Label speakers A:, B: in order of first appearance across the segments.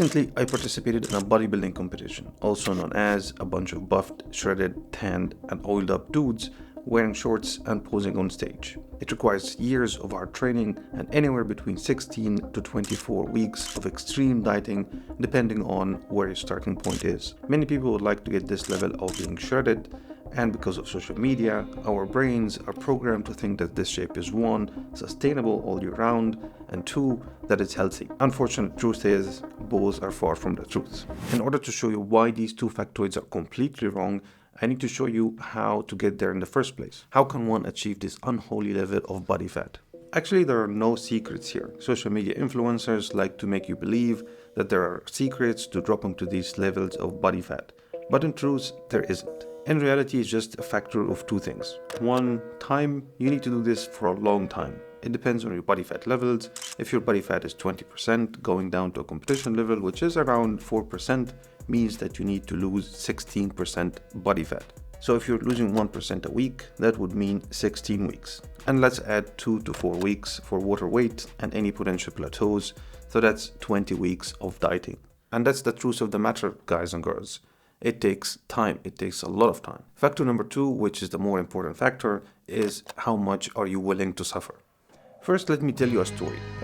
A: Recently, I participated in a bodybuilding competition, also known as a bunch of buffed, shredded, tanned, and oiled up dudes wearing shorts and posing on stage. It requires years of hard training and anywhere between 16 to 24 weeks of extreme dieting depending on where your starting point is. Many people would like to get this level of being shredded, and because of social media, our brains are programmed to think that this shape is one, sustainable all year round, and two, that it's healthy. Unfortunate truth is, both are far from the truth. In order to show you why these two factoids are completely wrong, I need to show you how to get there in the first place. How can one achieve this unholy level of body fat? Actually, there are no secrets here. Social media influencers like to make you believe that there are secrets to dropping to these levels of body fat. But in truth, there isn't. In reality, it's just a factor of two things. One, time. You need to do this for a long time. It depends on your body fat levels. If your body fat is 20%, going down to a competition level, which is around 4%, means that you need to lose 16% body fat. So if you're losing 1% a week, that would mean 16 weeks. And let's add 2 to 4 weeks for water weight and any potential plateaus. So that's 20 weeks of dieting. And that's the truth of the matter, guys and girls. It takes time. It takes a lot of time. Factor number 2, which is the more important factor, is how much are you willing to suffer? First, let me tell you a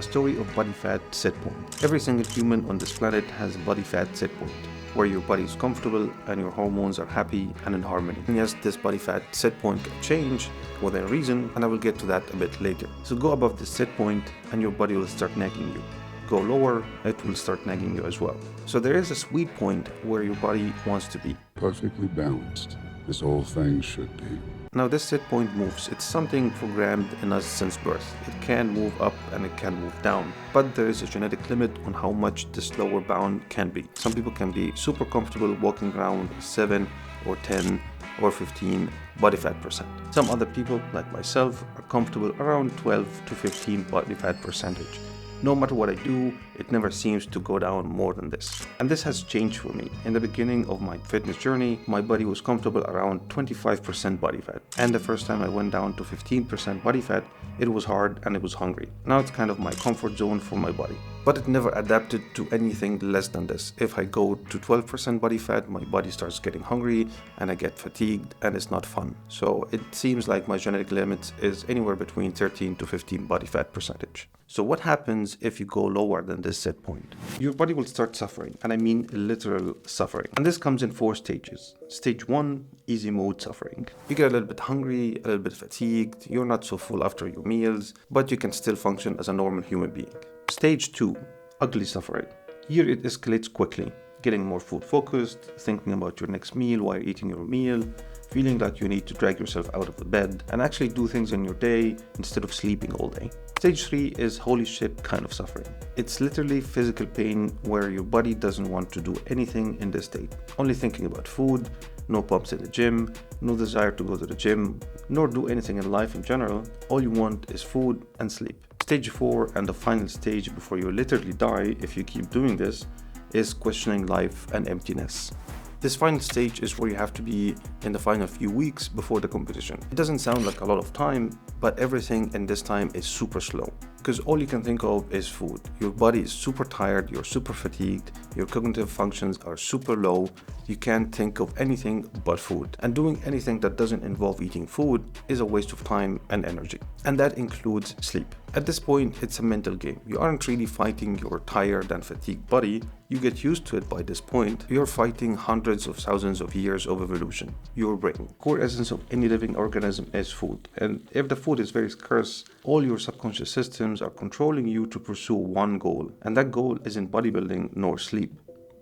A: story of body fat set point. Every single human on this planet has a body fat set point, where your body is comfortable and your hormones are happy and in harmony. And yes, this body fat set point can change within reason, and I will get to that a bit later. So go above this set point and your body will start nagging you. Go lower, it will start nagging you as well. So there is a sweet point where your body wants to be.
B: Perfectly balanced, as all things should be.
A: Now this set point moves. It's something programmed in us since birth. It can move up and it can move down. But there is a genetic limit on how much this lower bound can be. Some people can be super comfortable walking around 7 or 10 or 15 body fat percent. Some other people, like myself, are comfortable around 12 to 15 body fat percentage. No matter what I do, it never seems to go down more than this. And this has changed for me. In the beginning of my fitness journey, my body was comfortable around 25% body fat. And the first time I went down to 15% body fat, it was hard and it was hungry. Now it's kind of my comfort zone for my body. But it never adapted to anything less than this. If I go to 12% body fat, my body starts getting hungry and I get fatigued and it's not fun. So it seems like my genetic limit is anywhere between 13 to 15 body fat percentage. So what happens if you go lower than this set point? Your body will start suffering, and I mean literal suffering. And this comes in 4 stages. Stage 1, easy mode suffering. You get a little bit hungry, a little bit fatigued, you're not so full after your meals, but you can still function as a normal human being. Stage 2, ugly suffering. Here it escalates quickly, getting more food focused, thinking about your next meal while eating your meal, feeling like you need to drag yourself out of the bed and actually do things in your day instead of sleeping all day. Stage 3 is holy shit kind of suffering. It's literally physical pain where your body doesn't want to do anything in this state. Only thinking about food, no pumps in the gym, no desire to go to the gym, nor do anything in life in general. All you want is food and sleep. Stage 4, and the final stage before you literally die if you keep doing this, is questioning life and emptiness. This final stage is where you have to be in the final few weeks before the competition. It doesn't sound like a lot of time, but everything in this time is super slow. Because all you can think of is food. Your body is super tired, you're super fatigued, your cognitive functions are super low, you can't think of anything but food. And doing anything that doesn't involve eating food is a waste of time and energy. And that includes sleep. At this point, it's a mental game. You aren't really fighting your tired and fatigued body. You get used to it by this point. You're fighting hundreds of thousands of years of evolution. Your brain. Core essence of any living organism is food. And if the food is very scarce, all your subconscious systems are controlling you to pursue one goal. And that goal isn't bodybuilding nor sleep.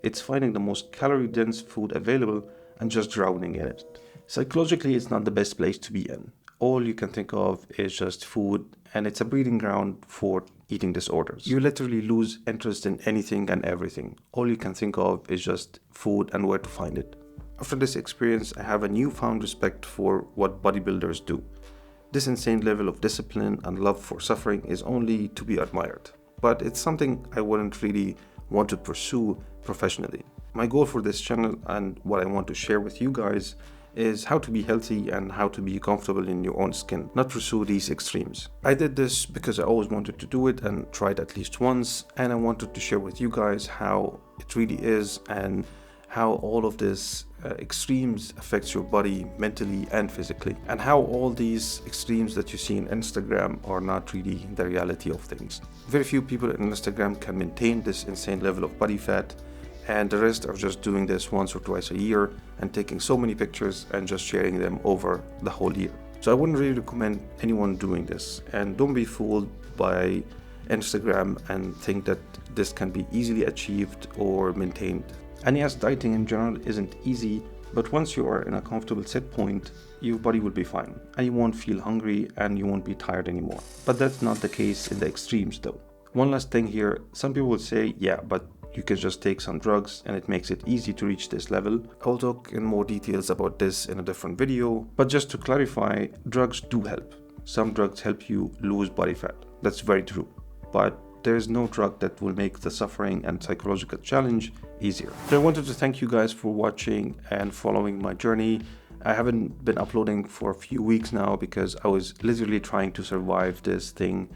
A: It's finding the most calorie-dense food available and just drowning in it. Psychologically, it's not the best place to be in. All you can think of is just food, and it's a breeding ground for eating disorders. You literally lose interest in anything and everything. All you can think of is just food and where to find it. After this experience, I have a newfound respect for what bodybuilders do. This insane level of discipline and love for suffering is only to be admired. But it's something I wouldn't really want to pursue professionally. My goal for this channel and what I want to share with you guys is how to be healthy and how to be comfortable in your own skin, not pursue these extremes. I did this because I always wanted to do it and tried at least once, and I wanted to share with you guys how it really is and how all of this extremes affects your body mentally and physically, and how all these extremes that you see on Instagram are not really the reality of things. Very few people on Instagram can maintain this insane level of body fat, and the rest are just doing this once or twice a year and taking so many pictures and just sharing them over the whole year. So I wouldn't really recommend anyone doing this, and don't be fooled by Instagram and think that this can be easily achieved or maintained. And yes, dieting in general isn't easy, but once you are in a comfortable set point, your body will be fine and you won't feel hungry and you won't be tired anymore. But that's not the case in the extremes though. One last thing here, some people will say, yeah, but you can just take some drugs and it makes it easy to reach this level. I'll talk in more details about this in a different video, but just to clarify, drugs do help. Some drugs help you lose body fat. That's very true. But there is no drug that will make the suffering and psychological challenge easier. So I wanted to thank you guys for watching and following my journey. I haven't been uploading for a few weeks now because I was literally trying to survive this thing,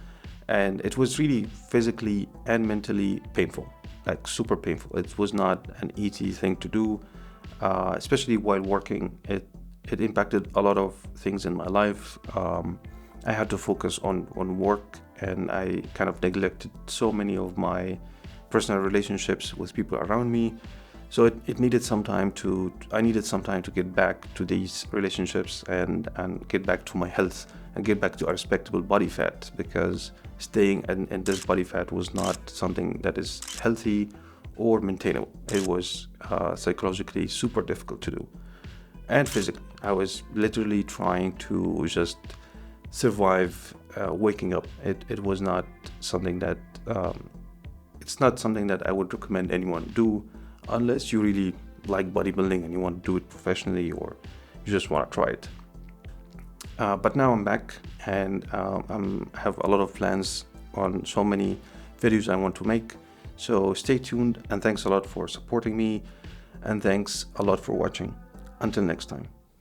A: and it was really physically and mentally painful, like super painful. It was not an easy thing to do, especially while working. It impacted a lot of things in my life. I had to focus on work, and I kind of neglected so many of my personal relationships with people around me. So it needed some time I needed some time to get back to these relationships and get back to my health and get back to a respectable body fat, because staying in this body fat was not something that is healthy or maintainable. It was psychologically super difficult to do. And physically, I was literally trying to just survive waking up. It was not something that it's not something that I would recommend anyone do unless you really like bodybuilding and you want to do it professionally, or you just want to try it. But now I'm back, and I have a lot of plans on so many videos I want to make. So stay tuned, and thanks a lot for supporting me, and thanks a lot for watching. Until next time.